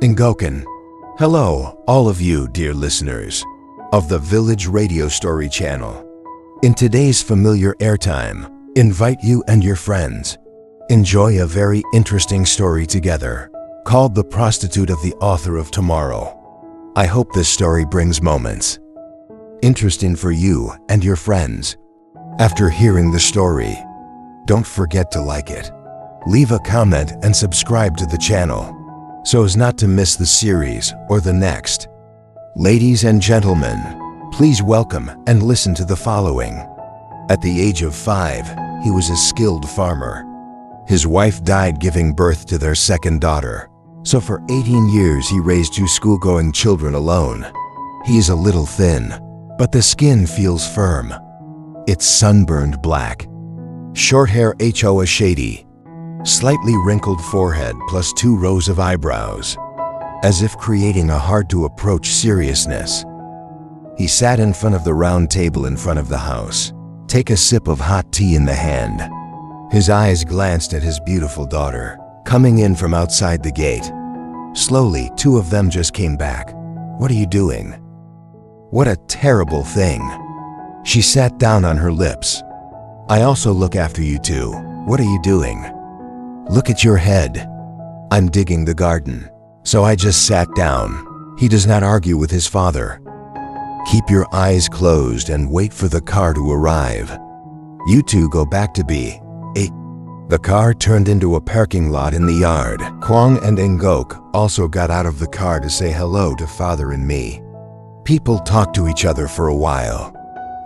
Ngoken. Hello, all of you dear listeners of the Village Radio Story channel. In today's familiar airtime, invite you and your friends. Enjoy a very interesting story together, called The Prostitute of the Author of Tomorrow. I hope this story brings moments interesting for you and your friends. After hearing the story, don't forget to like it, leave a comment and subscribe to the channel so as not to miss the series or the next. Ladies and gentlemen, please welcome and listen to the following. At the age of 5, he was a skilled farmer. His wife died giving birth to their second daughter, so for 18 years he raised 2 school-going children alone. He is a little thin, but the skin feels firm. It's sunburned black. Short hair a shady, slightly wrinkled forehead plus 2 rows of eyebrows, as if creating a hard-to-approach seriousness. He sat in front of the round table in front of the house, take a sip of hot tea in the hand. His eyes glanced at his beautiful daughter, coming in from outside the gate. Slowly, 2 of them just came back. "What are you doing?" "What a terrible thing." She sat down on her lips. "I also look after you too. What are you doing?" "Look at your head." "I'm digging the garden." So I just sat down. He does not argue with his father. Keep your eyes closed and wait for the car to arrive. You 2 go back to B. The car turned into a parking lot in the yard. Kwang and Ngok also got out of the car to say hello to father and me. People talk to each other for a while.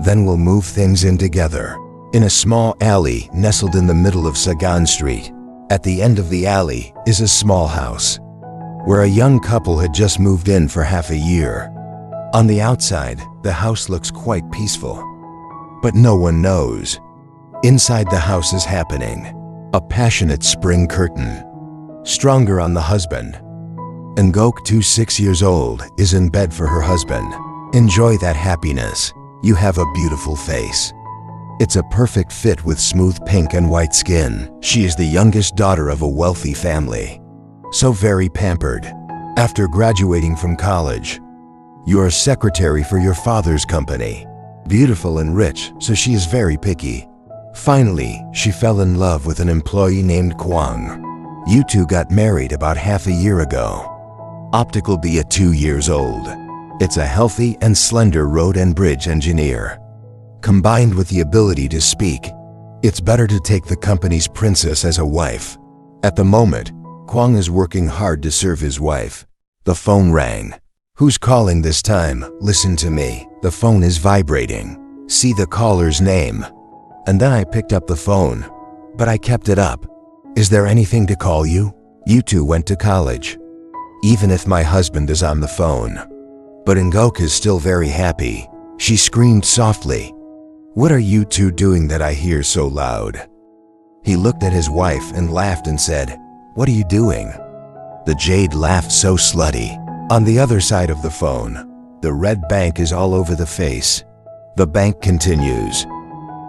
Then we'll move things in together. In a small alley nestled in the middle of Sagan Street. At the end of the alley is a small house, where a young couple had just moved in for half a year. On the outside, the house looks quite peaceful, but no one knows. Inside the house is happening a passionate spring curtain. Stronger on the husband. Ngok, 6 years old, is in bed for her husband. Enjoy that happiness. You have a beautiful face. It's a perfect fit with smooth pink and white skin. She is the youngest daughter of a wealthy family, so very pampered. After graduating from college, you're a secretary for your father's company. Beautiful and rich, so she is very picky. Finally, she fell in love with an employee named Kwang. You 2 got married about half a year ago. Optical be at 2 years old. It's a healthy and slender road and bridge engineer. Combined with the ability to speak, it's better to take the company's princess as a wife. At the moment, Kwang is working hard to serve his wife. The phone rang. "Who's calling this time? Listen to me. The phone is vibrating. See the caller's name." And then I picked up the phone, but I kept it up. "Is there anything to call you?" You 2 went to college. Even if my husband is on the phone. But Ngok is still very happy. She screamed softly, "What are you 2 doing that I hear so loud?" He looked at his wife and laughed and said, "What are you doing?" The jade laughed so slutty. On the other side of the phone, the red bank is all over the face. The bank continues,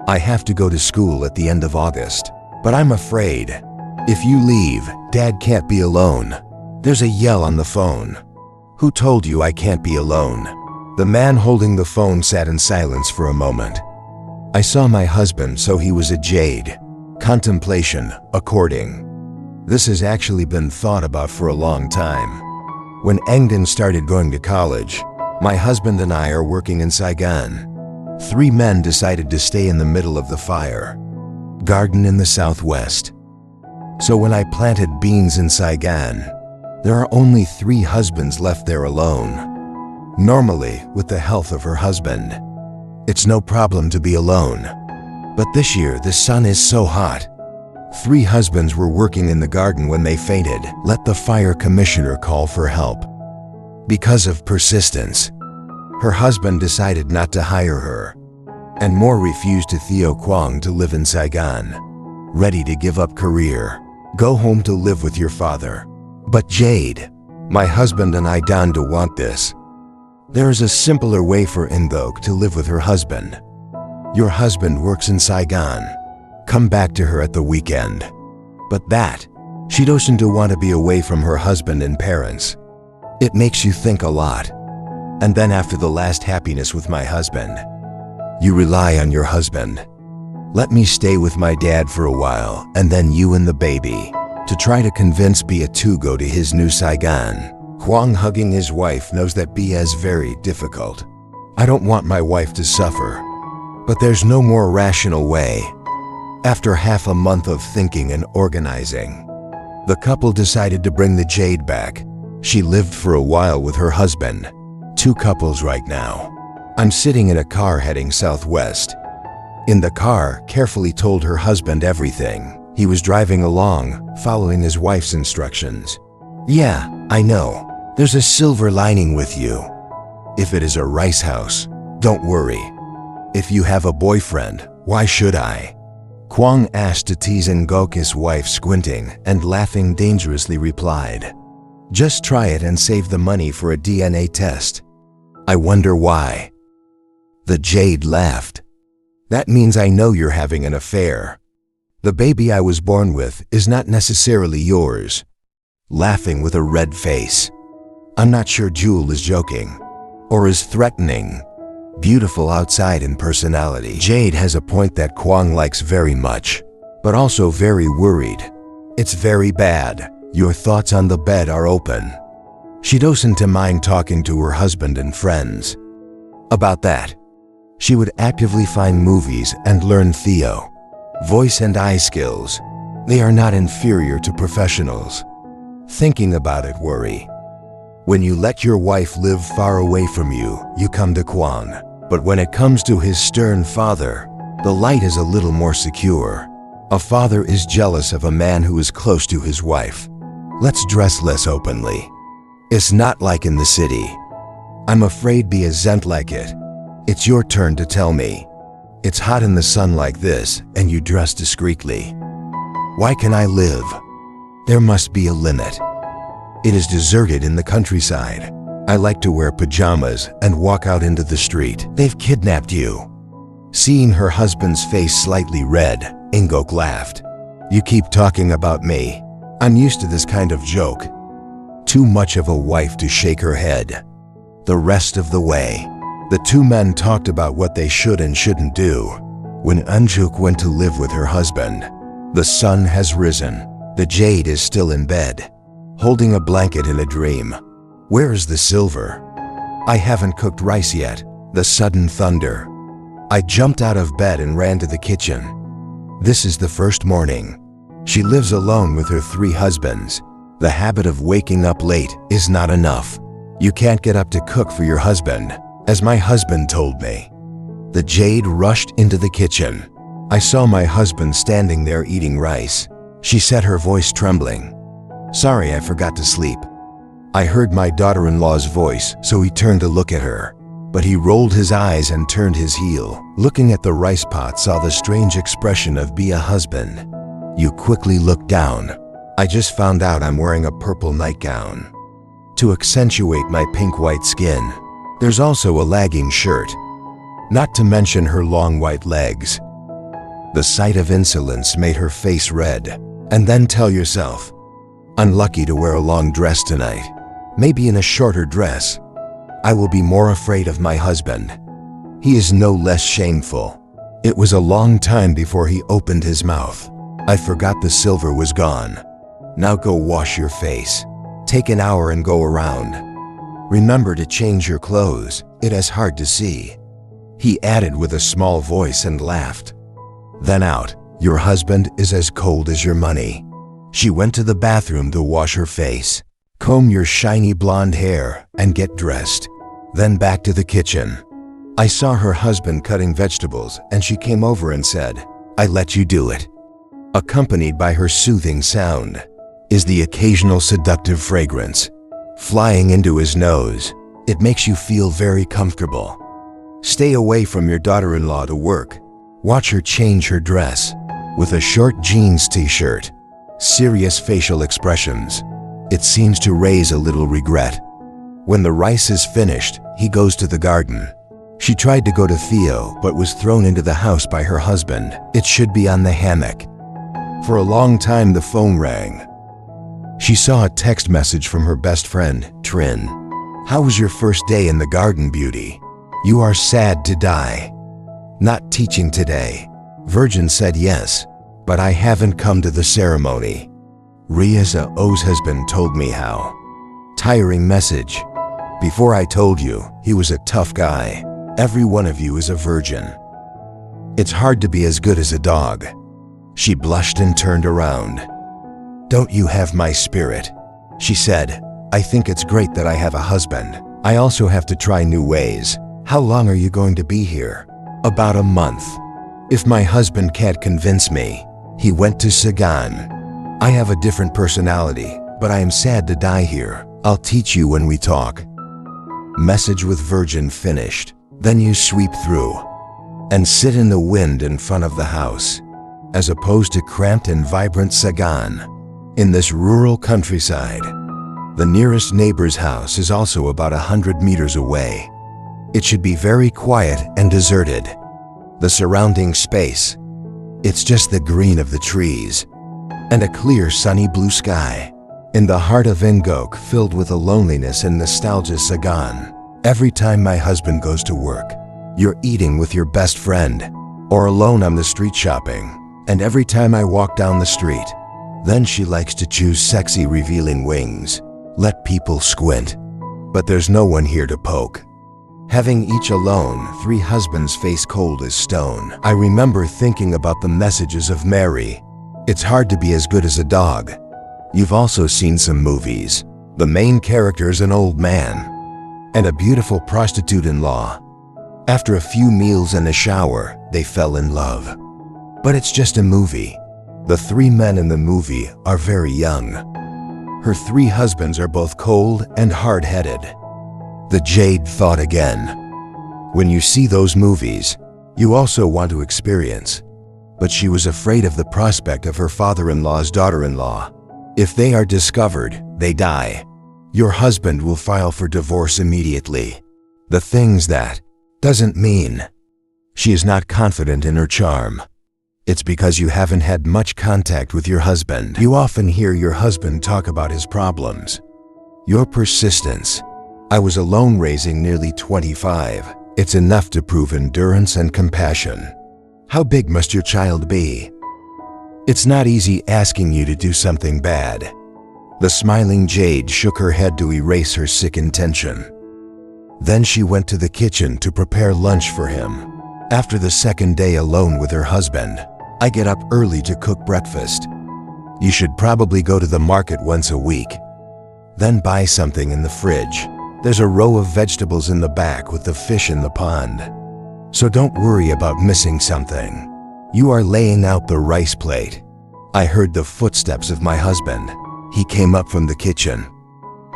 "I have to go to school at the end of August, but I'm afraid. If you leave, Dad can't be alone." There's a yell on the phone. "Who told you I can't be alone?" The man holding the phone sat in silence for a moment. I saw my husband, so he was a jade. Contemplation, according. This has actually been thought about for a long time. When Engden started going to college, my husband and I are working in Saigon. 3 men decided to stay in the middle of the fire garden in the southwest. So when I planted beans in Saigon, there are only 3 husbands left there alone. Normally, with the health of her husband, it's no problem to be alone. But this year, the sun is so hot. 3 husbands were working in the garden when they fainted. Let the fire commissioner call for help. Because of persistence, her husband decided not to hire her, and more refused to Theo Kwang to live in Saigon. Ready to give up career. Go home to live with your father. But Jade, my husband and I don't want this. There is a simpler way for Ngok to live with her husband. Your husband works in Saigon. Come back to her at the weekend. But that, she doesn't want to be away from her husband and parents. It makes you think a lot. And then after the last happiness with my husband, you rely on your husband. Let me stay with my dad for a while, and then you and the baby, to try to convince Bia to go to his new Saigon. Kwang, hugging his wife, knows that Bia is very difficult. I don't want my wife to suffer, but there's no more rational way. After half a month of thinking and organizing, the couple decided to bring the Jade back. She lived for a while with her husband. 2 couples right now. I'm sitting in a car heading southwest. In the car, carefully told her husband everything. He was driving along, following his wife's instructions. Yeah, I know. There's a silver lining with you. If it is a rice house, don't worry. If you have a boyfriend, why should I? Kwang asked to tease Ngok's wife, squinting and laughing dangerously replied, just try it and save the money for a DNA test. I wonder why. The Jade laughed. That means I know you're having an affair. The baby I was born with is not necessarily yours. Laughing with a red face. I'm not sure Jewel is joking or is threatening. Beautiful outside in personality, Jade has a point that Kwang likes very much, but also very worried. It's very bad. Your thoughts on the bed are open. She doesn't mind talking to her husband and friends about that. She would actively find movies and learn Theo. Voice and eye skills. They are not inferior to professionals. Thinking about it worry. When you let your wife live far away from you, you come to Kwang. But when it comes to his stern father, the light is a little more secure. A father is jealous of a man who is close to his wife. Let's dress less openly. It's not like in the city. I'm afraid Bia isn't like it. It's your turn to tell me. It's hot in the sun like this, and you dress discreetly. Why can I live? There must be a limit. It is deserted in the countryside. I like to wear pajamas and walk out into the street. They've kidnapped you. Seeing her husband's face slightly red, Ngok laughed. You keep talking about me. I'm used to this kind of joke. Too much of a wife to shake her head. The rest of the way, the 2 men talked about what they should and shouldn't do. When Unjuk went to live with her husband, the sun has risen. The Jade is still in bed, holding a blanket in a dream. Where is the silver? I haven't cooked rice yet. The sudden thunder. I jumped out of bed and ran to the kitchen. This is the first morning. She lives alone with her 3 husbands. The habit of waking up late is not enough. You can't get up to cook for your husband, as my husband told me. The Jade rushed into the kitchen. I saw my husband standing there eating rice. She said, her voice trembling. Sorry, I forgot to sleep. I heard my daughter-in-law's voice, so he turned to look at her. But he rolled his eyes and turned his heel. Looking at the rice pot, saw the strange expression of Bia husband. You quickly looked down. I just found out I'm wearing a purple nightgown to accentuate my pink-white skin. There's also a lagging shirt, not to mention her long white legs. The sight of insolence made her face red. And then tell yourself, unlucky to wear a long dress tonight. Maybe in a shorter dress. I will be more afraid of my husband. He is no less shameful. It was a long time before he opened his mouth. I forgot the silver was gone. Now go wash your face. Take an hour and go around. Remember to change your clothes. It is hard to see. He added with a small voice and laughed. Then out. Your husband is as cold as your money. She went to the bathroom to wash her face, comb your shiny blonde hair, and get dressed. Then back to the kitchen. I saw her husband cutting vegetables, and she came over and said, I let you do it. Accompanied by her soothing sound is the occasional seductive fragrance flying into his nose. It makes you feel very comfortable. Stay away from your daughter-in-law to work. Watch her change her dress with a short jeans t-shirt. Serious facial expressions. It seems to raise a little regret. When the rice is finished, he goes to the garden. She tried to go to Theo, but was thrown into the house by her husband. It should be on the hammock. For a long time the phone rang. She saw a text message from her best friend, Trin. "How was your first day in the garden, beauty? You are sad to die." "Not teaching today." Virgin said yes, but I haven't come to the ceremony. Ria's husband told me how. Tiring message. Before I told you, he was a tough guy. Every one of you is a virgin. It's hard to be as good as a dog. She blushed and turned around. "Don't you have my spirit?" She said, "I think it's great that I have a husband. I also have to try new ways." "How long are you going to be here?" "About a month. If my husband can't convince me." He went to Sagan. "I have a different personality, but I am sad to die here. I'll teach you when we talk." Message with Virgin finished. Then you sweep through and sit in the wind in front of the house, as opposed to cramped and vibrant Sagan. In this rural countryside, the nearest neighbor's house is also about 100 meters away. It should be very quiet and deserted. The surrounding space, it's just the green of the trees and a clear sunny blue sky. In the heart of Ingok, filled with a loneliness and nostalgia, Sagan. Every time my husband goes to work, you're eating with your best friend, or alone on the street shopping. And every time I walk down the street, then she likes to choose sexy revealing wings. Let people squint, but there's no one here to poke. Having each alone, 3 husbands face cold as stone. I remember thinking about the messages of Mary. It's hard to be as good as a dog. You've also seen some movies. The main character's an old man and a beautiful prostitute-in-law. After a few meals and a shower, they fell in love. But it's just a movie. The 3 men in the movie are very young. Her 3 husbands are both cold and hard-headed. The jade thought again. When you see those movies, you also want to experience. But she was afraid of the prospect of her father-in-law's daughter-in-law. If they are discovered, they die. Your husband will file for divorce immediately. The things that doesn't mean she is not confident in her charm. It's because you haven't had much contact with your husband. You often hear your husband talk about his problems. Your persistence. I was alone raising nearly 25. It's enough to prove endurance and compassion. How big must your child be? It's not easy asking you to do something bad. The smiling jade shook her head to erase her sick intention. Then she went to the kitchen to prepare lunch for him. After the second day alone with her husband, I get up early to cook breakfast. You should probably go to the market once a week. Then buy something in the fridge. There's a row of vegetables in the back with the fish in the pond. So don't worry about missing something. You are laying out the rice plate. I heard the footsteps of my husband. He came up from the kitchen.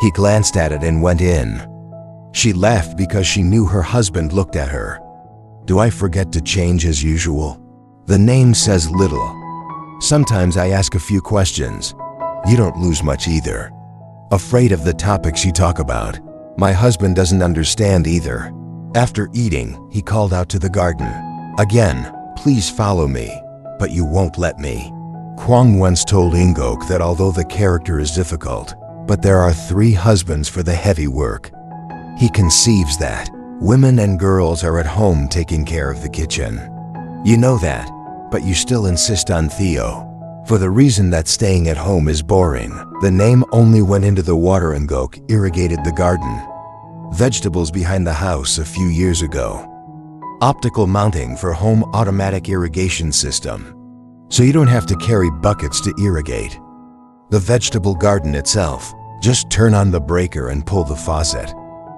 He glanced at it and went in. She laughed because she knew her husband looked at her. Do I forget to change as usual? The name says little. Sometimes I ask a few questions. You don't lose much either. Afraid of the topics you talk about. My husband doesn't understand either. After eating, he called out to the garden. Again, please follow me, but you won't let me. Kwang once told Ingok that although the character is difficult, but there are 3 husbands for the heavy work. He conceives that women and girls are at home taking care of the kitchen. You know that, but you still insist on Theo. For the reason that staying at home is boring. The name only went into the water Ingok irrigated the garden. Vegetables behind the house a few years ago. Optical mounting for home automatic irrigation system. So you don't have to carry buckets to irrigate. The vegetable garden itself, just turn on the breaker and pull the faucet.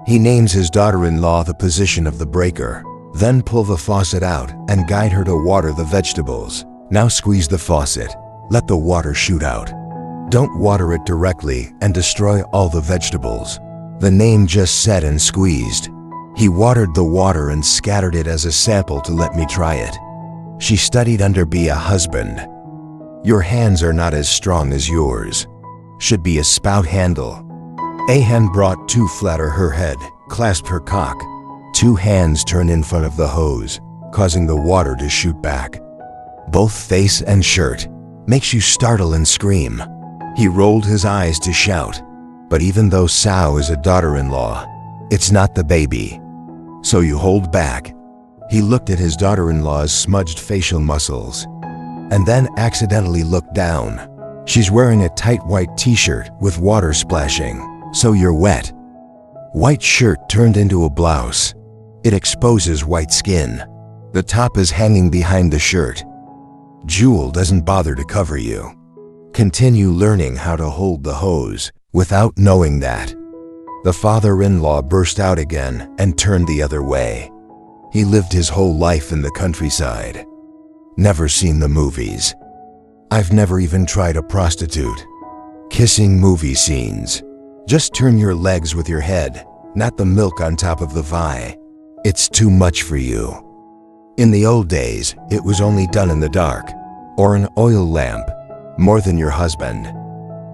He names his daughter-in-law the position of the breaker. Then pull the faucet out and guide her to water the vegetables. Now squeeze the faucet. Let the water shoot out. Don't water it directly and destroy all the vegetables. The name just said and squeezed. He watered the water and scattered it as a sample to let me try it. She studied under be a husband. Your hands are not as strong as yours. Should be a spout handle. A hand brought 2 flatter her head, clasped her cock. 2 hands turn in front of the hose, causing the water to shoot back. Both face and shirt. Makes you startle and scream. He rolled his eyes to shout, but even though Sao is a daughter-in-law, it's not the baby. So you hold back. He looked at his daughter-in-law's smudged facial muscles, and then accidentally looked down. She's wearing a tight white t-shirt with water splashing, so you're wet. White shirt turned into a blouse. It exposes white skin. The top is hanging behind the shirt. Jewel doesn't bother to cover you. Continue learning how to hold the hose without knowing that. The father-in-law burst out again and turned the other way. He lived his whole life in the countryside. Never seen the movies. I've never even tried a prostitute. Kissing movie scenes. Just turn your legs with your head, not the milk on top of the vi. It's too much for you. In the old days, it was only done in the dark, or an oil lamp, more than your husband.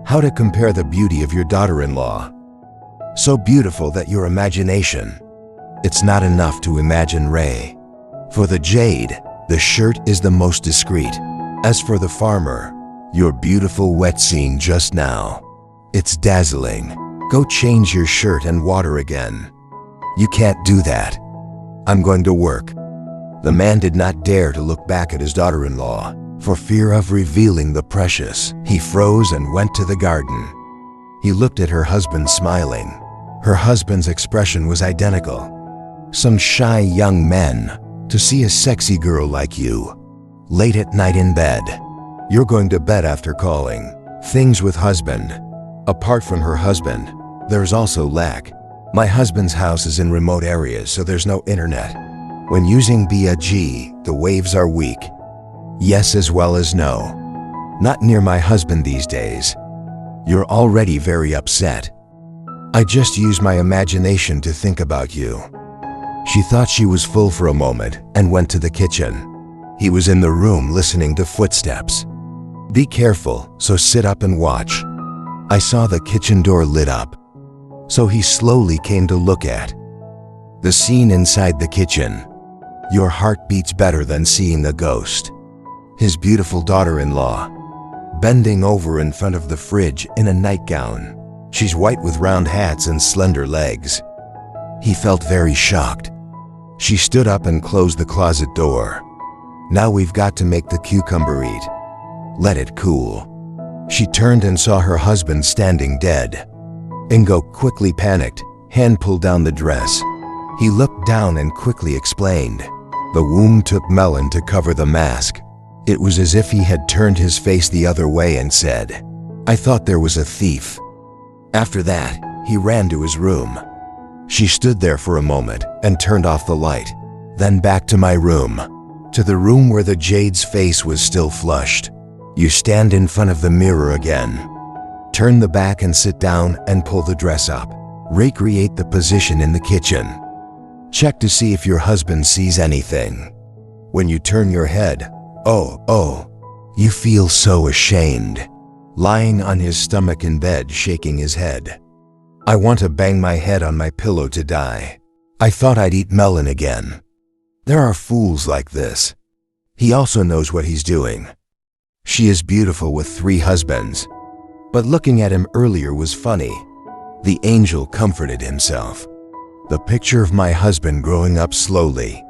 How to compare the beauty of your daughter-in-law? So beautiful that your imagination. It's not enough to imagine Ray. For the jade, the shirt is the most discreet. As for the farmer, your beautiful wet scene just now. It's dazzling. Go change your shirt and water again. You can't do that. I'm going to work. The man did not dare to look back at his daughter-in-law for fear of revealing the precious. He froze and went to the garden. He looked at her husband smiling. Her husband's expression was identical. Some shy young men, to see a sexy girl like you, late at night in bed. You're going to bed after calling. Things with husband. Apart from her husband, there's also lack. My husband's house is in remote areas, so there's no internet. When using B.A.G, the waves are weak. Yes as well as no. Not near my husband these days. You're already very upset. I just use my imagination to think about you. She thought she was full for a moment and went to the kitchen. He was in the room listening to footsteps. Be careful, so sit up and watch. I saw the kitchen door lit up. So he slowly came to look at the scene inside the kitchen. Your heart beats better than seeing a ghost. His beautiful daughter-in-law, bending over in front of the fridge in a nightgown. She's white with round hats and slender legs. He felt very shocked. She stood up and closed the closet door. Now we've got to make the cucumber eat. Let it cool. She turned and saw her husband standing dead. Ingo quickly panicked, hand pulled down the dress. He looked down and quickly explained. The womb took Melon to cover the mask. It was as if he had turned his face the other way and said, I thought there was a thief. After that, he ran to his room. She stood there for a moment and turned off the light. Then back to my room. To the room where the jade's face was still flushed. You stand in front of the mirror again. Turn the back and sit down and pull the dress up. Recreate the position in the kitchen. Check to see if your husband sees anything. When you turn your head, you feel so ashamed. Lying on his stomach in bed, shaking his head. I want to bang my head on my pillow to die. I thought I'd eat Melon again. There are fools like this. He also knows what he's doing. She is beautiful with 3 husbands. But looking at him earlier was funny. The angel comforted himself. The picture of my husband growing up slowly.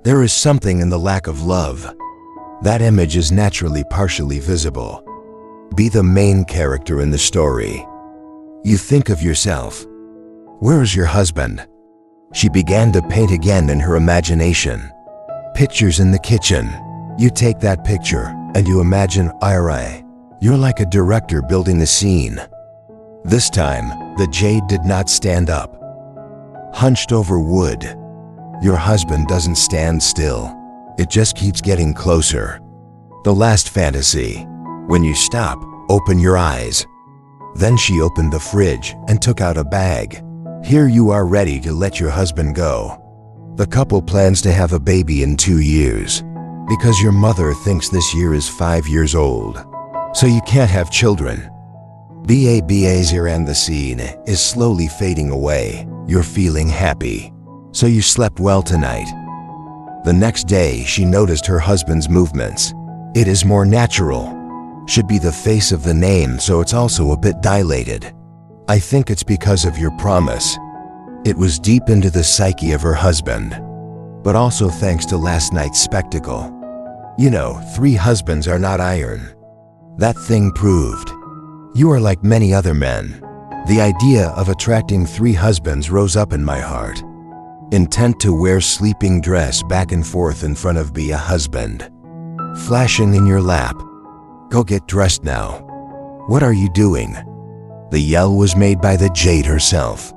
There is something in the lack of love. That image is naturally partially visible. Be the main character in the story. You think of yourself. Where is your husband? She began to paint again in her imagination. Pictures in the kitchen. You take that picture and you imagine Ira. You're like a director building the scene. This time, the jade did not stand up. Hunched over wood. Your husband doesn't stand still. It just keeps getting closer. The last fantasy. When you stop, open your eyes. Then she opened the fridge and took out a bag. Here you are ready to let your husband go. The couple plans to have a baby in 2 years. Because your mother thinks this year is 5 years old. So you can't have children. Bazir and the scene is slowly fading away. You're feeling happy. So you slept well tonight. The next day, she noticed her husband's movements. It is more natural. should be the face of the name, so it's also a bit dilated. I think it's because of your promise. It was deep into the psyche of her husband, but also thanks to last night's spectacle. You know, 3 husbands are not iron. That thing proved. You are like many other men. The idea of attracting 3 husbands rose up in my heart. Intent to wear sleeping dress back and forth in front of be a husband. Flashing in your lap. Go get dressed now. What are you doing? The yell was made by the jade herself,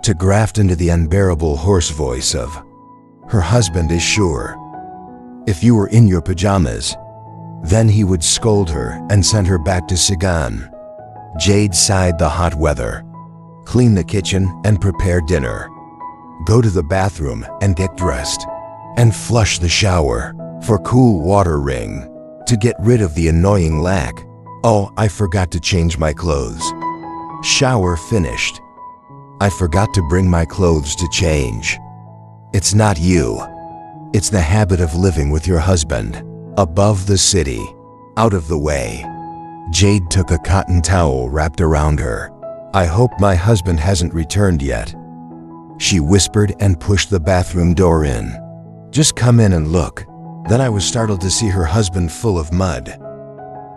to graft into the unbearable hoarse voice of, her husband is sure. If you were in your pajamas, then he would scold her and send her back to Sigan. Jade sighed the hot weather. Clean the kitchen and prepare dinner. Go to the bathroom and get dressed. And flush the shower for cool water ring to get rid of the annoying lack. Oh, I forgot to change my clothes. Shower finished. I forgot to bring my clothes to change. It's not you. It's the habit of living with your husband, above the city, out of the way. Jade took a cotton towel wrapped around her. I hope my husband hasn't returned yet. She whispered and pushed the bathroom door in. Just come in and look. Then I was startled to see her husband full of mud,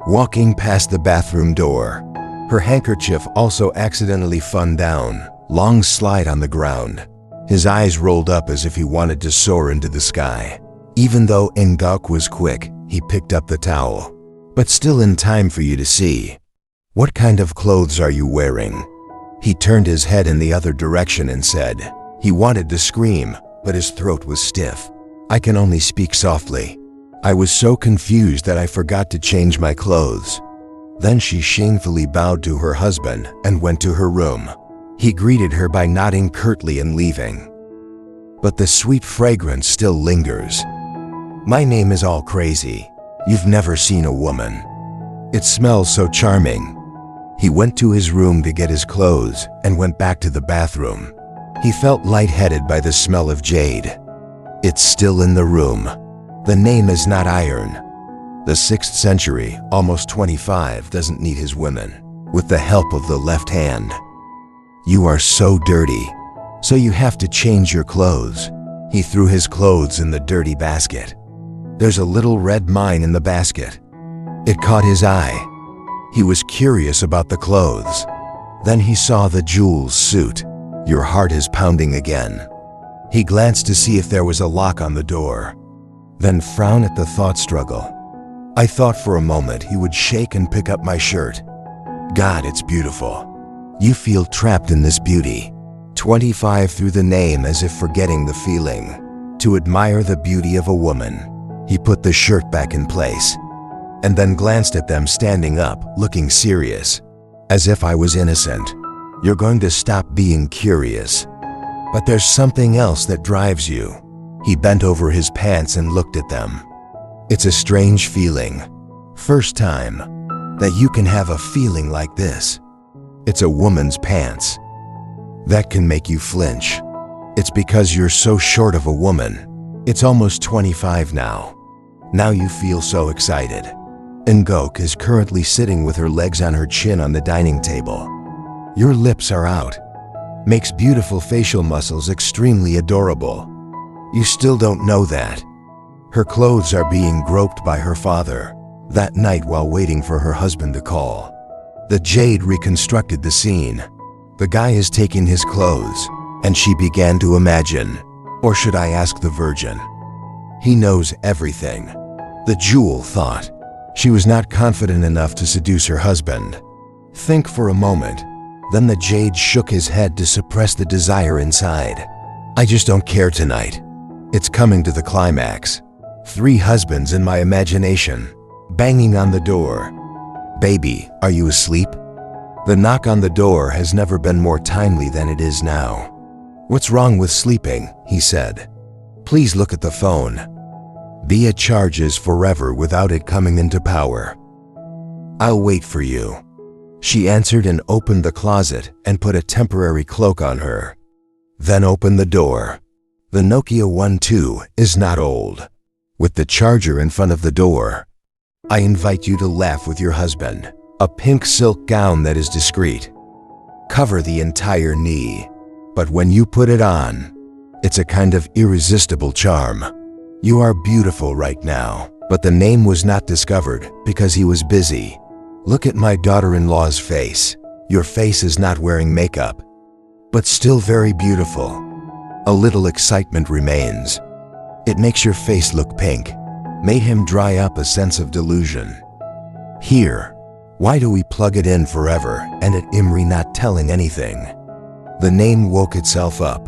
walking past the bathroom door. Her handkerchief also accidentally fell down, long slide on the ground. His eyes rolled up as if he wanted to soar into the sky. Even though Ngok was quick, he picked up the towel. But still in time for you to see. What kind of clothes are you wearing? He turned his head in the other direction and said, he wanted to scream, but his throat was stiff. I can only speak softly. I was so confused that I forgot to change my clothes. Then she shamefully bowed to her husband and went to her room. He greeted her by nodding curtly and leaving. But the sweet fragrance still lingers. My name is all crazy. You've never seen a woman. It smells so charming. He went to his room to get his clothes and went back to the bathroom. He felt lightheaded by the smell of jade. It's still in the room. The name is not iron. The 6th century, almost 25, doesn't need his women, with the help of the left hand. You are so dirty, so you have to change your clothes. He threw his clothes in the dirty basket. There's a little red mine in the basket. It caught his eye. He was curious about the clothes. Then he saw the jewels suit. Your heart is pounding again. He glanced to see if there was a lock on the door, then frowned at the thought struggle. I thought for a moment he would shake and pick up my shirt. God, it's beautiful. You feel trapped in this beauty. 25 threw the name as if forgetting the feeling. To admire the beauty of a woman. He put the shirt back in place, and then glanced at them standing up, looking serious, as if I was innocent. You're going to stop being curious. But there's something else that drives you. He bent over his pants and looked at them. It's a strange feeling. First time that you can have a feeling like this. It's a woman's pants. That can make you flinch. It's because you're so short of a woman. It's almost 25 now. Now you feel so excited. Ngok is currently sitting with her legs on her chin on the dining table. Your lips are out. Makes beautiful facial muscles extremely adorable. You still don't know that. Her clothes are being groped by her father that night while waiting for her husband to call. The jade reconstructed the scene. The guy is taking his clothes, and she began to imagine, or should I ask the Virgin? He knows everything. The jewel thought. She was not confident enough to seduce her husband. Think for a moment. Then the jade shook his head to suppress the desire inside. I just don't care tonight. It's coming to the climax. 3 husbands in my imagination, banging on the door. Baby, are you asleep? The knock on the door has never been more timely than it is now. What's wrong with sleeping? He said. Please look at the phone. Bia charges forever without it coming into power. I'll wait for you. She answered and opened the closet and put a temporary cloak on her. Then opened the door. The Nokia 1-2 is not old. With the charger in front of the door. I invite you to laugh with your husband. A pink silk gown that is discreet. Cover the entire knee. But when you put it on, it's a kind of irresistible charm. You are beautiful right now, but the name was not discovered because he was busy. Look at my daughter-in-law's face. Your face is not wearing makeup, but still very beautiful. A little excitement remains. It makes your face look pink. Made him dry up a sense of delusion. Here, why do we plug it in forever and at Imri not telling anything? The name woke itself up.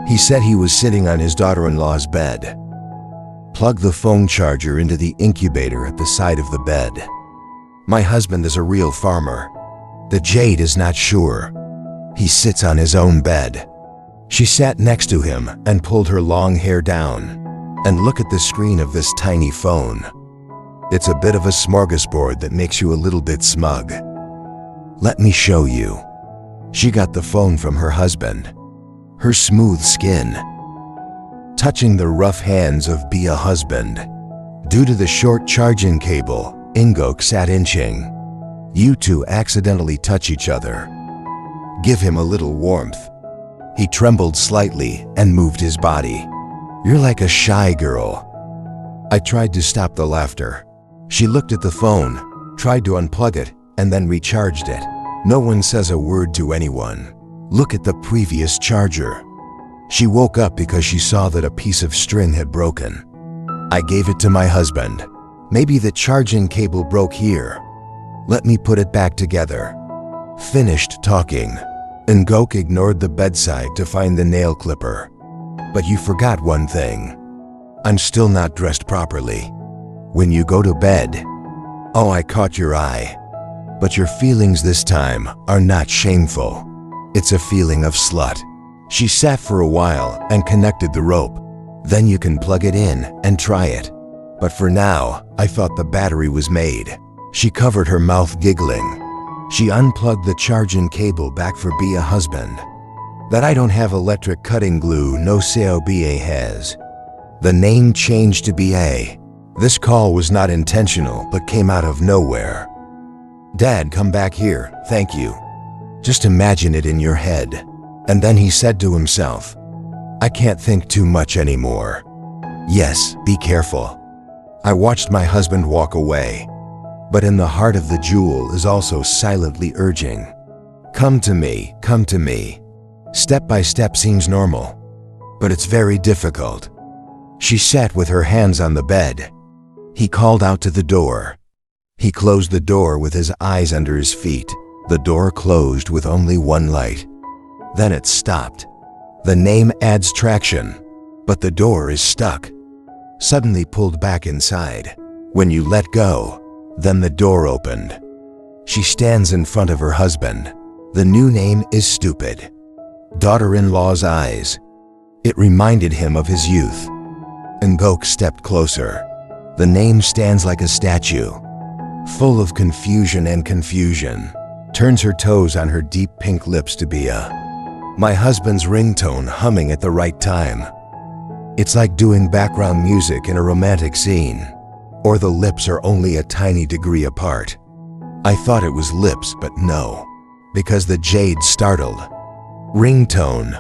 He said he was sitting on his daughter-in-law's bed. Plug the phone charger into the incubator at the side of the bed. My husband is a real farmer. The jade is not sure. He sits on his own bed. She sat next to him and pulled her long hair down. And look at the screen of this tiny phone. It's a bit of a smorgasbord that makes you a little bit smug. Let me show you. She got the phone from her husband. Her smooth skin, touching the rough hands of Bia husband. Due to the short charging cable, Ingok sat inching. You two accidentally touch each other. Give him a little warmth. He trembled slightly and moved his body. You're like a shy girl. I tried to stop the laughter. She looked at the phone, tried to unplug it, and then recharged it. No one says a word to anyone. Look at the previous charger. She woke up because she saw that a piece of string had broken. I gave it to my husband. Maybe the charging cable broke here. Let me put it back together. Finished talking. Ngok ignored the bedside to find the nail clipper. But you forgot one thing. I'm still not dressed properly. When you go to bed, oh, I caught your eye. But your feelings this time are not shameful. It's a feeling of slut. She sat for a while and connected the rope. Then you can plug it in and try it. But for now, I thought the battery was made. She covered her mouth giggling. She unplugged the charging cable back for Bia husband. That I don't have electric cutting glue, no sao BA has. The name changed to BA. This call was not intentional but came out of nowhere. Dad, come back here, thank you. Just imagine it in your head. And then he said to himself, I can't think too much anymore. Yes, be careful. I watched my husband walk away. But in the heart of the jewel is also silently urging, come to me, come to me. Step by step seems normal, but it's very difficult. She sat with her hands on the bed. He called out to the door. He closed the door with his eyes under his feet. The door closed with only one light. Then it stopped. The name adds traction, but the door is stuck. Suddenly pulled back inside. When you let go, then the door opened. She stands in front of her husband. The new name is stupid. Daughter-in-law's eyes. It reminded him of his youth. Ngok stepped closer. The name stands like a statue, full of confusion and confusion. Turns her toes on her deep pink lips to Bia. My husband's ringtone humming at the right time. It's like doing background music in a romantic scene, or the lips are only a tiny degree apart. I thought it was lips, but no, because the jade startled. Ringtone.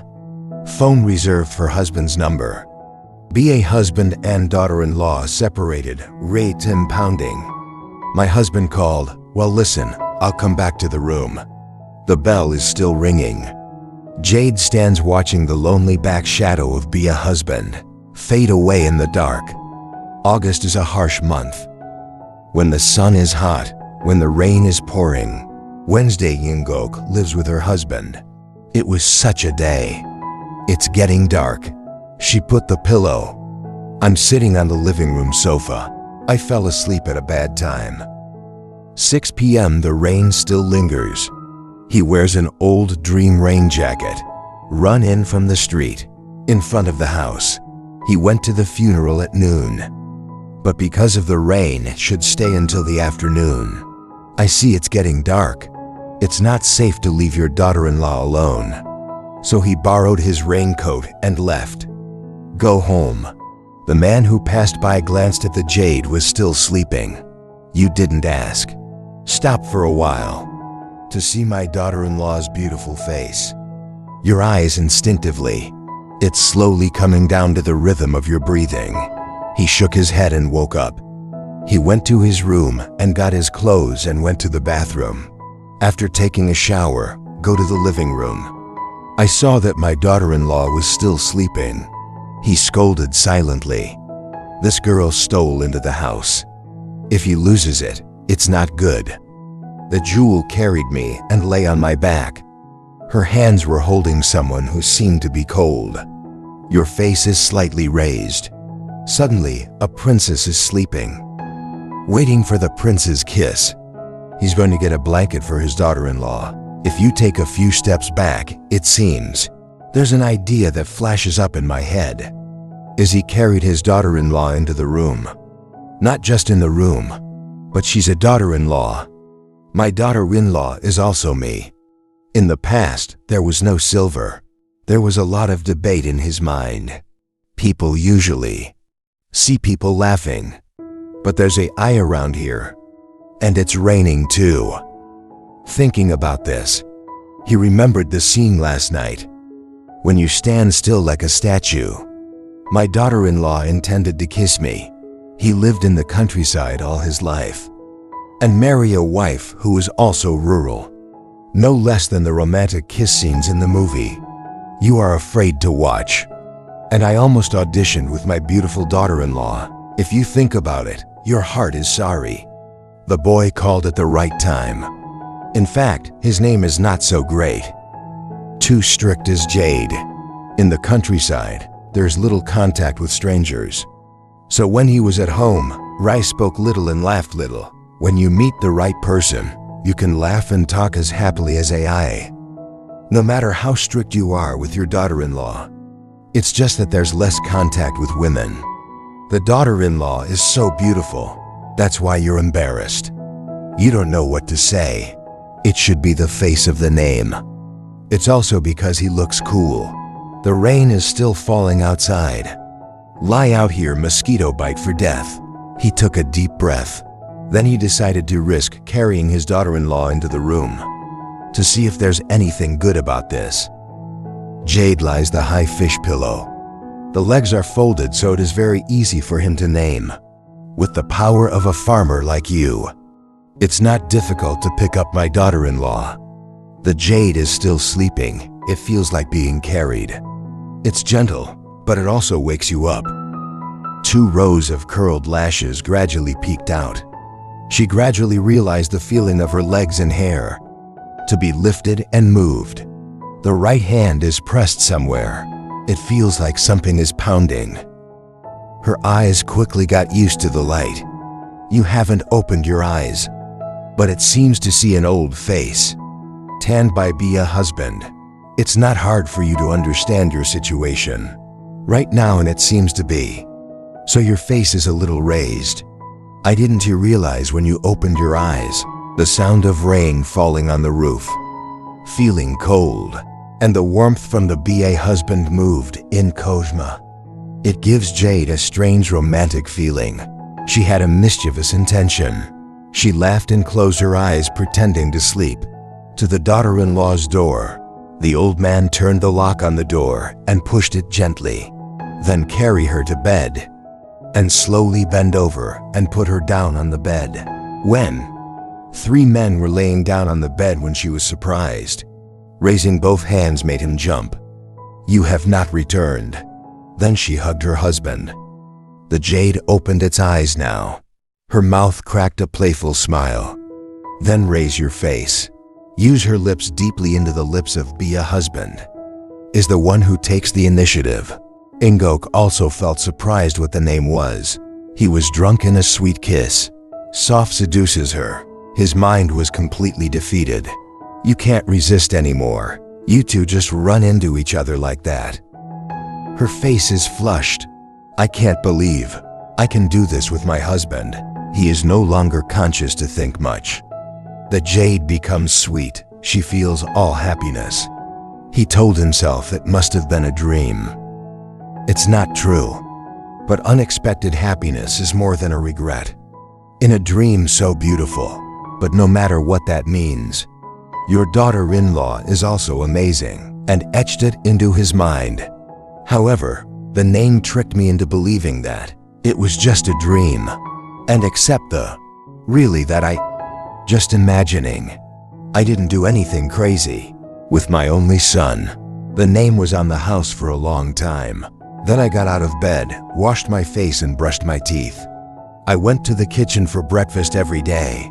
Phone reserved for husband's number. BA husband and daughter-in-law separated, rate impounding. My husband called, well listen, I'll come back to the room. The bell is still ringing. Jade stands watching the lonely back shadow of BA husband fade away in the dark. August is a harsh month. When the sun is hot, when the rain is pouring. Wednesday Ngok lives with her husband. It was such a day. It's getting dark. She put the pillow. I'm sitting on the living room sofa. I fell asleep at a bad time. 6 p.m. The rain still lingers. He wears an old dream rain jacket. Run in from the street, in front of the house. He went to the funeral at noon. But because of the rain, it should stay until the afternoon. I see it's getting dark. It's not safe to leave your daughter-in-law alone. So he borrowed his raincoat and left. Go home. The man who passed by glanced at the jade was still sleeping. You didn't ask. Stop for a while to see my daughter-in-law's beautiful face. Your eyes instinctively. It's slowly coming down to the rhythm of your breathing. He shook his head and woke up. He went to his room and got his clothes and went to the bathroom. After taking a shower, go to the living room. I saw that my daughter-in-law was still sleeping. He scolded silently. This girl stole into the house. If he loses it, it's not good. The jewel carried me and lay on my back. Her hands were holding someone who seemed to be cold. Your face is slightly raised. Suddenly, a princess is sleeping, waiting for the prince's kiss. He's going to get a blanket for his daughter-in-law. If you take a few steps back, it seems, there's an idea that flashes up in my head. Is he carried his daughter-in-law into the room? Not just in the room, but she's a daughter-in-law. My daughter-in-law is also me. In the past, there was no silver. There was a lot of debate in his mind. People usually see people laughing. But there's an eye around here. And it's raining too. Thinking about this, he remembered the scene last night. When you stand still like a statue. My daughter-in-law intended to kiss me. He lived in the countryside all his life. And marry a wife who was also rural. No less than the romantic kiss scenes in the movie you are afraid to watch. And I almost auditioned with my beautiful daughter-in-law. If you think about it, your heart is sorry. The boy called at the right time. In fact, his name is not so great. Too strict as Jade. In the countryside, there's little contact with strangers. So when he was at home, Rai spoke little and laughed little. When you meet the right person, you can laugh and talk as happily as AI. No matter how strict you are with your daughter-in-law. It's just that there's less contact with women. The daughter-in-law is so beautiful. That's why you're embarrassed. You don't know what to say. It should be the face of the name. It's also because he looks cool. The rain is still falling outside. Lie out here, mosquito bite for death. He took a deep breath. Then he decided to risk carrying his daughter-in-law into the room to see if there's anything good about this. Jade lies the high fish pillow. The legs are folded so it is very easy for him to name. With the power of a farmer like you, it's not difficult to pick up my daughter-in-law. The jade is still sleeping. It feels like being carried. It's gentle, but it also wakes you up. 2 rows of curled lashes gradually peeked out. She gradually realized the feeling of her legs and hair to be lifted and moved. The right hand is pressed somewhere. It feels like something is pounding. Her eyes quickly got used to the light. You haven't opened your eyes, but it seems to see an old face, tanned by a husband. It's not hard for you to understand your situation right now, and it seems to be. So your face is a little raised. I didn't you realize when you opened your eyes, the sound of rain falling on the roof, feeling cold, and the warmth from the husband moved in Kozma. It gives Jade a strange romantic feeling. She had a mischievous intention. She laughed and closed her eyes, pretending to sleep. To the daughter-in-law's door. The old man turned the lock on the door and pushed it gently. Then carry her to bed and slowly bend over and put her down on the bed. When 3 men were laying down on the bed when she was surprised. Raising both hands made him jump. You have not returned. Then she hugged her husband. The jade opened its eyes now. Her mouth cracked a playful smile. Then raise your face. Use her lips deeply into the lips of a husband. Is the one who takes the initiative. Ingok also felt surprised what the name was. He was drunk in a sweet kiss. Soft seduces her. His mind was completely defeated. You can't resist anymore. You two just run into each other like that. Her face is flushed. I can't believe I can do this with my husband. He is no longer conscious to think much. The jade becomes sweet. She feels all happiness. He told himself it must have been a dream. It's not true. But unexpected happiness is more than a regret. In a dream so beautiful, but no matter what that means, your daughter-in-law is also amazing, and etched it into his mind. However, the name tricked me into believing that it was just a dream, and accept really that I just imagining. I didn't do anything crazy. With my only son, the name was on the house for a long time. Then I got out of bed, washed my face and brushed my teeth. I went to the kitchen for breakfast every day.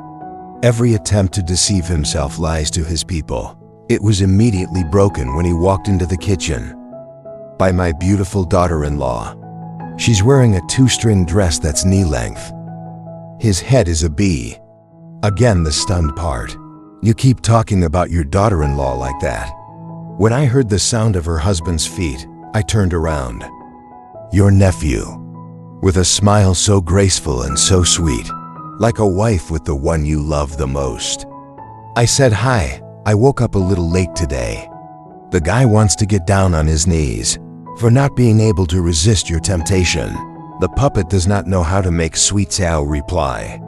Every attempt to deceive himself lies to his people. It was immediately broken when he walked into the kitchen by my beautiful daughter-in-law. She's wearing a 2-string dress that's knee-length. His head is a bee. Again, the stunned part. You keep talking about your daughter-in-law like that. When I heard the sound of her husband's feet, I turned around. Your nephew, with a smile so graceful and so sweet, like a wife with the one you love the most. I said, "Hi, I woke up a little late today." The guy wants to get down on his knees for not being able to resist your temptation. The puppet does not know how to make sweet Sao reply,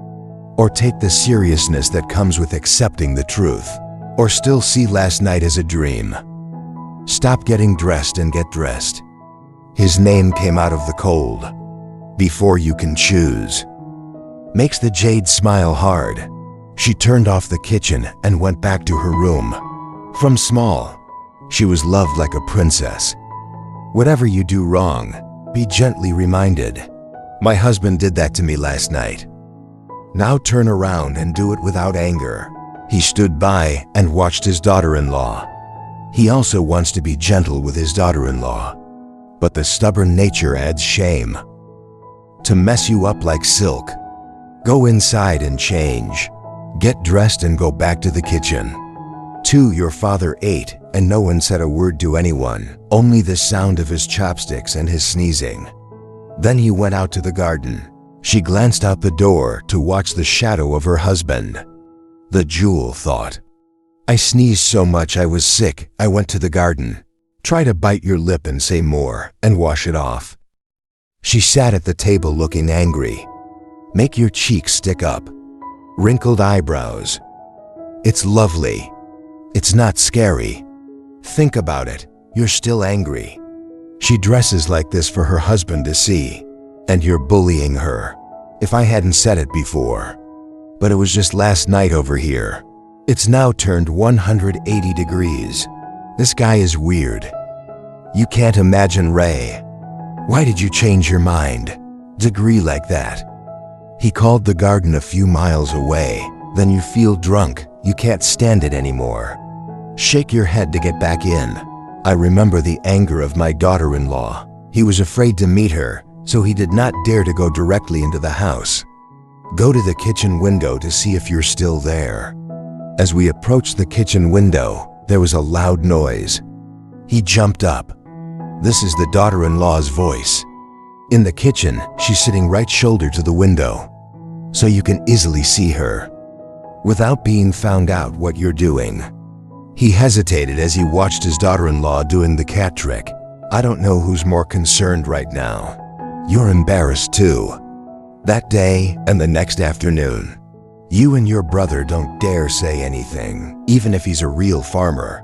or take the seriousness that comes with accepting the truth, or still see last night as a dream. Stop getting dressed and get dressed. His name came out of the cold. Before you can choose. Makes the jade smile hard. She turned off the kitchen and went back to her room. From small, she was loved like a princess. Whatever you do wrong, be gently reminded. My husband did that to me last night. Now turn around and do it without anger. He stood by and watched his daughter-in-law. He also wants to be gentle with his daughter-in-law, but the stubborn nature adds shame. To mess you up like silk. Go inside and change. Get dressed and go back to the kitchen. 2. Your father ate, and no one said a word to anyone, only the sound of his chopsticks and his sneezing. Then he went out to the garden. She glanced out the door to watch the shadow of her husband. The jewel thought. I sneezed so much I was sick, I went to the garden. Try to bite your lip and say more, and wash it off. She sat at the table looking angry. Make your cheeks stick up. Wrinkled eyebrows. It's lovely. It's not scary. Think about it. You're still angry. She dresses like this for her husband to see, and you're bullying her. If I hadn't said it before. But it was just last night over here. It's now turned 180 degrees. This guy is weird. You can't imagine Ray. Why did you change your mind? Degree like that. He called the garden a few miles away. Then you feel drunk. You can't stand it anymore. Shake your head to get back in. I remember the anger of my daughter-in-law. He was afraid to meet her, so he did not dare to go directly into the house. Go to the kitchen window to see if you're still there. As we approached the kitchen window, there was a loud noise. He jumped up. This is the daughter-in-law's voice. In the kitchen, she's sitting right shoulder to the window, so you can easily see her, without being found out what you're doing. He hesitated as he watched his daughter-in-law doing the cat trick. I don't know who's more concerned right now. You're embarrassed too. That day and the next afternoon, you and your brother don't dare say anything, even if he's a real farmer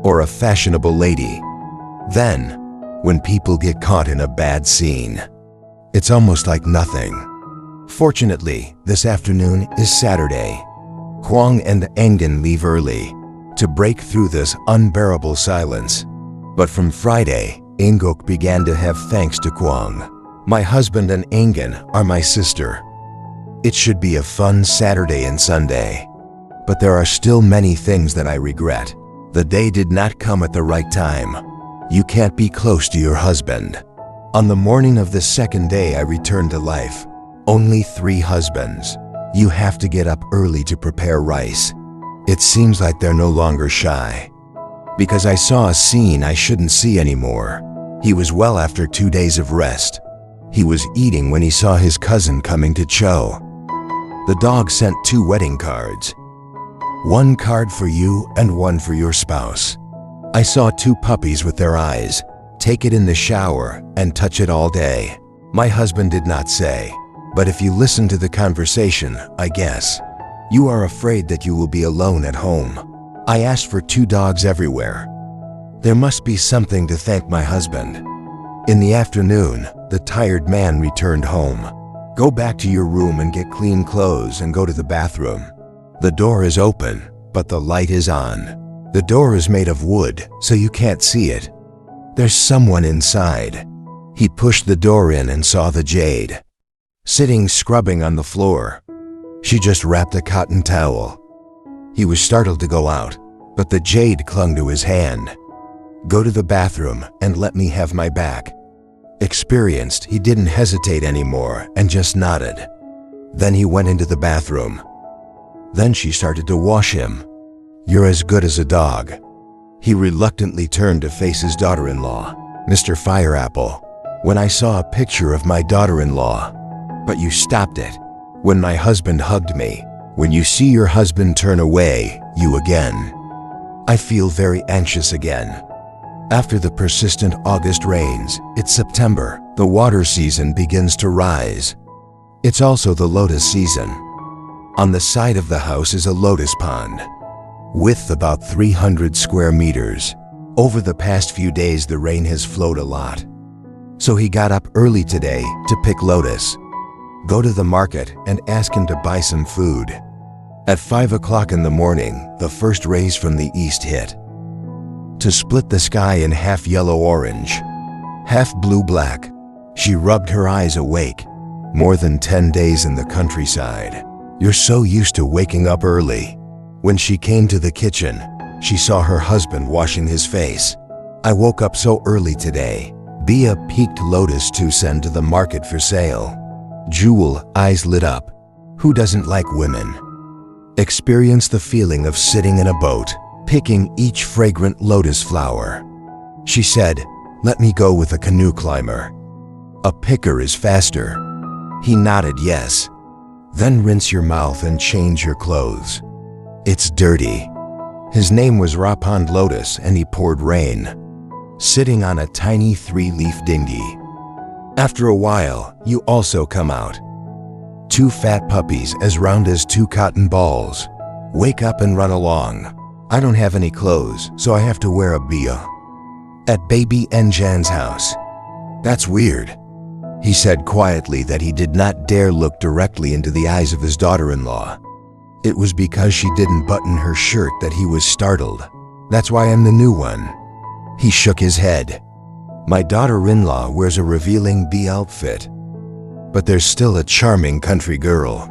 or a fashionable lady. Then, when people get caught in a bad scene, it's almost like nothing. Fortunately, this afternoon is Saturday. Kwang and the Engen leave early to break through this unbearable silence. But from Friday, Ingok began to have thanks to Kwang. My husband and Engen are my sister. It should be a fun Saturday and Sunday. But there are still many things that I regret. The day did not come at the right time. You can't be close to your husband. On the morning of the second day I returned to life. Only 3 husbands. You have to get up early to prepare rice. It seems like they're no longer shy. Because I saw a scene I shouldn't see anymore. He was well after 2 days of rest. He was eating when he saw his cousin coming to Cho. The dog sent 2 wedding cards. 1 card for you and 1 for your spouse. I saw 2 puppies with their eyes. Take it in the shower and touch it all day. My husband did not say, But if you listen to the conversation, I guess, you are afraid that you will be alone at home. I asked for 2 dogs everywhere. There must be something to thank my husband. In the afternoon, the tired man returned home. Go back to your room and get clean clothes and go to the bathroom. The door is open, but the light is on. The door is made of wood, so you can't see it. There's someone inside. He pushed the door in and saw the jade, sitting scrubbing on the floor. She just wrapped a cotton towel. He was startled to go out, but the jade clung to his hand. Go to the bathroom and let me have my back. Experienced, he didn't hesitate anymore and just nodded. Then he went into the bathroom. Then she started to wash him. You're as good as a dog. He reluctantly turned to face his daughter-in-law. Mr. Fireapple, when I saw a picture of my daughter-in-law, but you stopped it. When my husband hugged me, when you see your husband turn away, you again. I feel very anxious again. After the persistent August rains, it's September. The water season begins to rise. It's also the lotus season. On the side of the house is a lotus pond, width about 300 square meters. Over the past few days, the rain has flowed a lot. So he got up early today to pick lotus. Go to the market and ask him to buy some food. At 5 o'clock in the morning, the first rays from the east hit, to split the sky in half yellow-orange, half blue-black. She rubbed her eyes awake. More than 10 days in the countryside. You're so used to waking up early. When she came to the kitchen, she saw her husband washing his face. I woke up so early today. Be a peaked lotus to send to the market for sale. Jewel, eyes lit up. Who doesn't like women? Experience the feeling of sitting in a boat, picking each fragrant lotus flower. She said, let me go with a canoe climber. A picker is faster. He nodded yes. Then rinse your mouth and change your clothes. It's dirty. His name was Rapond Lotus and he poured rain, sitting on a tiny 3-leaf dinghy. After a while, you also come out. 2 fat puppies as round as 2 cotton balls. Wake up and run along. I don't have any clothes, so I have to wear a bia. At baby Enjan's house. That's weird. He said quietly that he did not dare look directly into the eyes of his daughter-in-law. It was because she didn't button her shirt that he was startled. That's why I'm the new one. He shook his head. My daughter-in-law wears a revealing bee outfit, but there's still a charming country girl.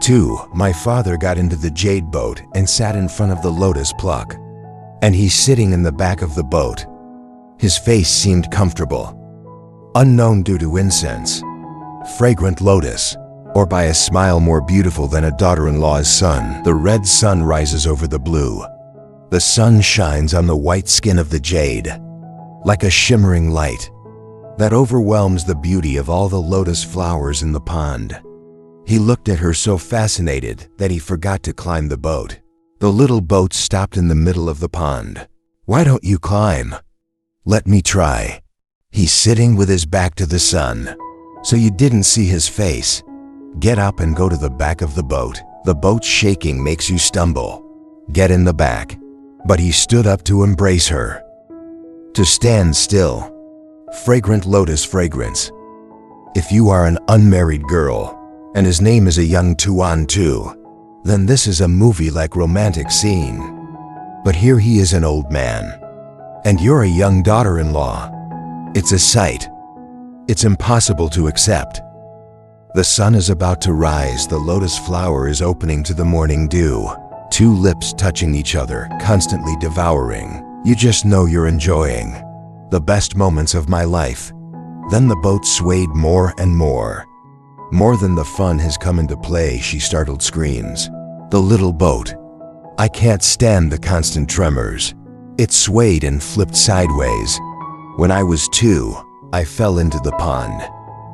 2, my father got into the jade boat and sat in front of the lotus pluck, and he's sitting in the back of the boat. His face seemed comfortable. Unknown due to incense, fragrant lotus, or by a smile more beautiful than a daughter-in-law's sun. The red sun rises over the blue. The sun shines on the white skin of the jade, like a shimmering light that overwhelms the beauty of all the lotus flowers in the pond. He looked at her so fascinated that he forgot to climb the boat. The little boat stopped in the middle of the pond. Why don't you climb? Let me try. He's sitting with his back to the sun, so you didn't see his face. Get up and go to the back of the boat. The boat shaking makes you stumble. Get in the back. But he stood up to embrace her. To stand still. Fragrant lotus fragrance. If you are an unmarried girl, and his name is a young Tuan too, then this is a movie-like romantic scene. But here he is an old man, and you're a young daughter-in-law. It's a sight. It's impossible to accept. The sun is about to rise, the lotus flower is opening to the morning dew. 2 lips touching each other, constantly devouring. You just know you're enjoying the best moments of my life. Then the boat swayed more and more. More than the fun has come into play, she startled screams. The little boat. I can't stand the constant tremors. It swayed and flipped sideways. When I was 2, I fell into the pond.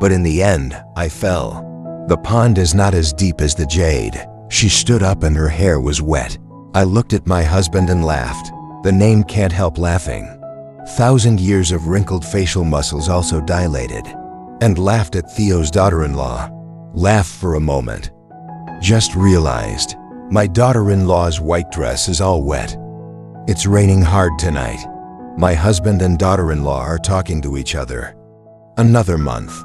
But in the end, I fell. The pond is not as deep as the jade. She stood up and her hair was wet. I looked at my husband and laughed. The name can't help laughing. 1,000 years of wrinkled facial muscles also dilated, and laughed at Theo's daughter-in-law. Laugh for a moment. Just realized my daughter-in-law's white dress is all wet. It's raining hard tonight. My husband and daughter-in-law are talking to each other. Another month.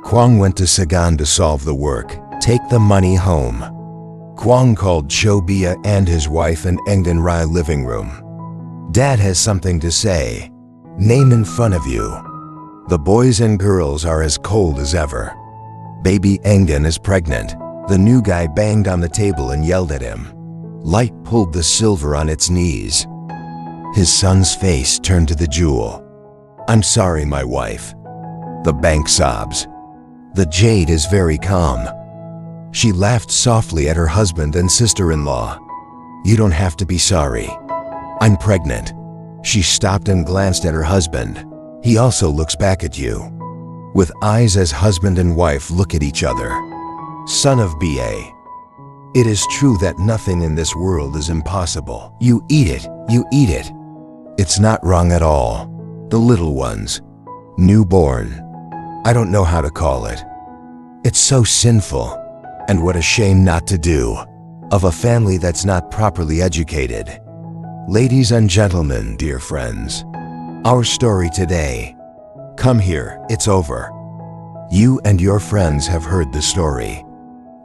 Kwang went to Sagan to solve the work, take the money home. Kwang called Cho Bia and his wife in Engden Rai living room. Dad has something to say. Name in front of you. The boys and girls are as cold as ever. Baby Engden is pregnant. The new guy banged on the table and yelled at him. Light pulled the silver on its knees. His son's face turned to the jewel. I'm sorry, my wife. The bank sobs. The jade is very calm. She laughed softly at her husband and sister-in-law. You don't have to be sorry. I'm pregnant. She stopped and glanced at her husband. He also looks back at you. With eyes as husband and wife look at each other. Son of B.A. It is true that nothing in this world is impossible. You eat it, you eat it. It's not wrong at all. The little ones. Newborn. I don't know how to call it. It's so sinful. And what a shame not to do. Of a family that's not properly educated. Ladies and gentlemen, dear friends. Our story today. Come here, it's over. You and your friends have heard the story.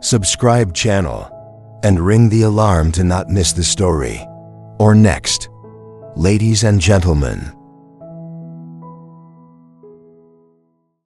Subscribe channel and ring the alarm to not miss the story. Or next. Ladies and gentlemen,